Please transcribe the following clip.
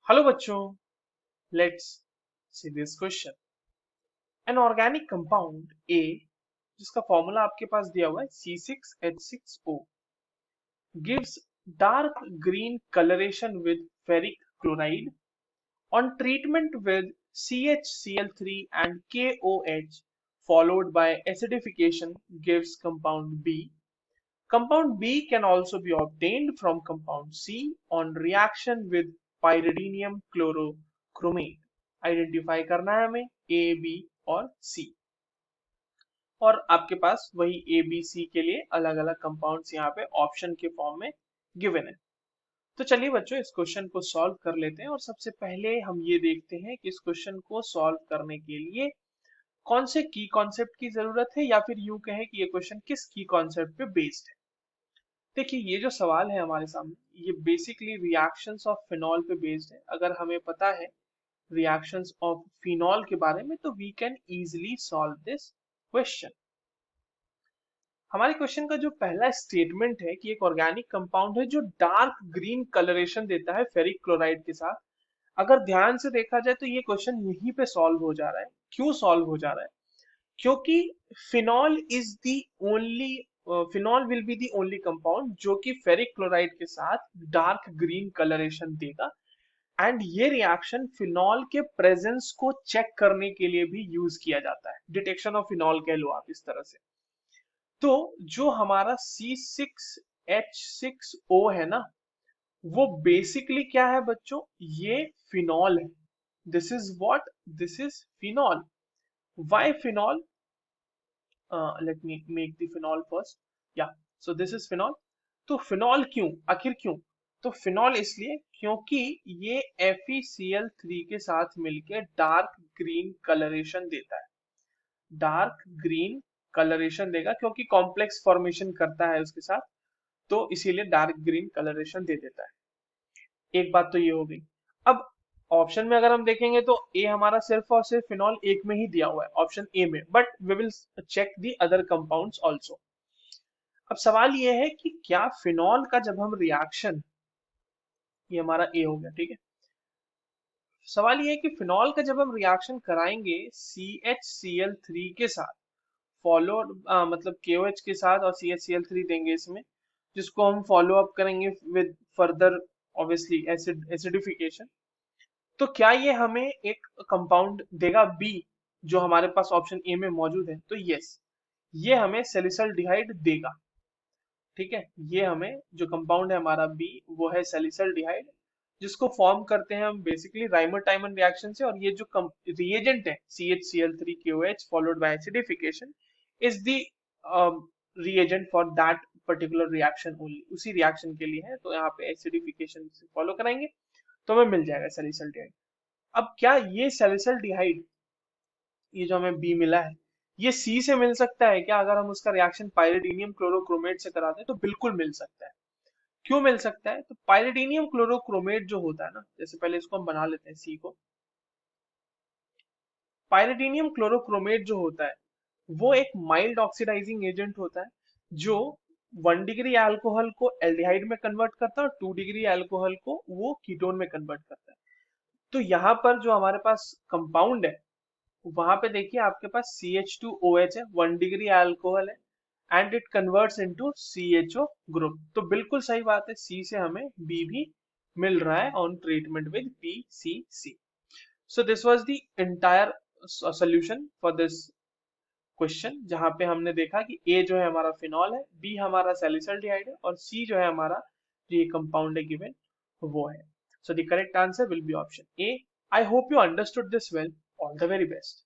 Hello बच्चों, let's see this question. An organic compound A जिसका formula आपके पास दिया हुआ है C6H6O gives dark green coloration with ferric chloride on treatment with CHCl3 and KOH followed by acidification gives compound B. Compound B can also be obtained from compound C on reaction with pyridinium chlorochromate. Identify करना है हमें A B और सी, और आपके पास वही A B C के लिए अलग अलग कंपाउंड्स यहाँ पे ऑप्शन के फॉर्म में गिवन है। तो चलिए बच्चों, इस क्वेश्चन को सॉल्व कर लेते हैं। और सबसे पहले हम ये देखते हैं कि इस क्वेश्चन को सॉल्व करने के लिए कौन से की कॉन्सेप्ट की जरूरत है, या फिर यूं कहें कि ये क्वेश्चन किस की कॉन्सेप्ट पे बेस्ड है। देखिए, ये जो सवाल है हमारे सामने, ये बेसिकली रिएक्शंस ऑफ फिनॉल पे बेस्ड है। अगर हमें पता है रिएक्शंस ऑफ फिनॉल के बारे में, तो we can easily solve this question. हमारे क्वेश्चन का जो पहला स्टेटमेंट है कि एक ऑर्गेनिक कंपाउंड है जो डार्क ग्रीन कलरेशन देता है फेरिक क्लोराइड के साथ। अगर ध्यान से देखा जाए तो ये क्वेश्चन यहीं पे सॉल्व हो जा रहा है। क्यों सॉल्व हो जा रहा है? क्योंकि phenol is the only phenol will be the only compound जो कि फेरिक क्लोराइड के साथ डार्क ग्रीन कलरेशन देगा। एंड ये रिएक्शन फिनॉल के प्रेजेंस को चेक करने के लिए भी यूज किया जाता है। डिटेक्शन ऑफ फिनॉल कह लो आप इस तरह से। तो जो हमारा C6H6O है ना, वो बेसिकली क्या है बच्चों? ये फिनॉल है। This is what? This is phenol. Why phenol? Let me make the phenol first. या, सो दिस इज फिनॉल। तो फिनॉल क्यों? आखिर क्यों? तो फिनॉल इसलिए क्योंकि ये FeCl3 के साथ मिलके डार्क ग्रीन कलरेशन देता है। डार्क ग्रीन कलरेशन देगा क्योंकि कॉम्प्लेक्स फॉर्मेशन करता है उसके साथ, तो इसीलिए डार्क ग्रीन कलरेशन दे देता है। एक बात तो ये हो गई। अब ऑप्शन में अगर हम देखेंगे तो ए हमारा सिर्फ और सिर्फ फिनॉल एक में ही दिया हुआ है, ऑप्शन ए में, but we will check the other compounds also. अब सवाल ये है कि क्या फिनॉल का जब हम रिएक्शन, ये हमारा ए हो गया, ठीक है। सवाल ये है कि फिनॉल का जब हम रिएक्शन कराएंगे CHCl3 के साथ, फॉलो मतलब KOH के साथ, और CHCl3 देंगे इसमें, जिसको हम फॉलो अप करेंगे विद फर्दर ऑब्वियसली एसिडिफिकेशन। तो क्या ये हमें एक कंपाउंड देगा बी, जो हमारे पास ऑप्शन ए में मौजूद है? तो यस, ये हमें सैलिसल्डिहाइड देगा। ठीक है, ये हमें जो कंपाउंड है हमारा बी, वो है सैलिसल्डिहाइड, जिसको फॉर्म करते हैं हम बेसिकली राइमर टाइमन रिएक्शन से। और ये जो रिएजेंट है CHCl3KOH followed by acidification is the reagent for that particular reaction only, उसी रिएक्शन के लिए है। तो यहाँ पे एसिडिफिकेशन से फॉलो कराएंगे तो हमें मिल जाएगा सैलिसल्डिहाइड। अब क्या ये सैलिसल्डिहाइड, ये जो हमें बी मिला है, ये सी से मिल सकता है क्या? अगर हम उसका रिएक्शन पायरिडीनियम क्लोरोक्रोमेट से कराते हैं तो बिल्कुल मिल सकता है। क्यों मिल सकता है? तो पायरिडीनियम क्लोरोक्रोमेट जो होता है ना, जैसे पहले इसको हम बना लेते हैं सी को। पायरिडीनियम क्लोरोक्रोमेट जो होता है वो एक माइल्ड ऑक्सीडाइजिंग एजेंट होता है, जो 1 डिग्री अल्कोहल को एल्डिहाइड में कन्वर्ट करता है और 2 डिग्री अल्कोहल को वो कीटोन में कन्वर्ट करता है। तो यहाँ पर जो हमारे पास कंपाउंड है, वहां पे देखिए आपके पास CH2OH है, 1 डिग्री अल्कोहल है, and it converts into CHO group. तो बिल्कुल सही बात है, सी से हमें बी भी मिल रहा है on treatment with PCC। So this was the entire solution for this question, जहां पे हमने देखा कि ए जो है हमारा फिनॉल है, बी हमारा सैलिसल्डिहाइड है, और सी जो है हमारा जो ये कंपाउंड है गिवन, वो है। So the correct answer will be option A. I hope you understood this well. All the very best.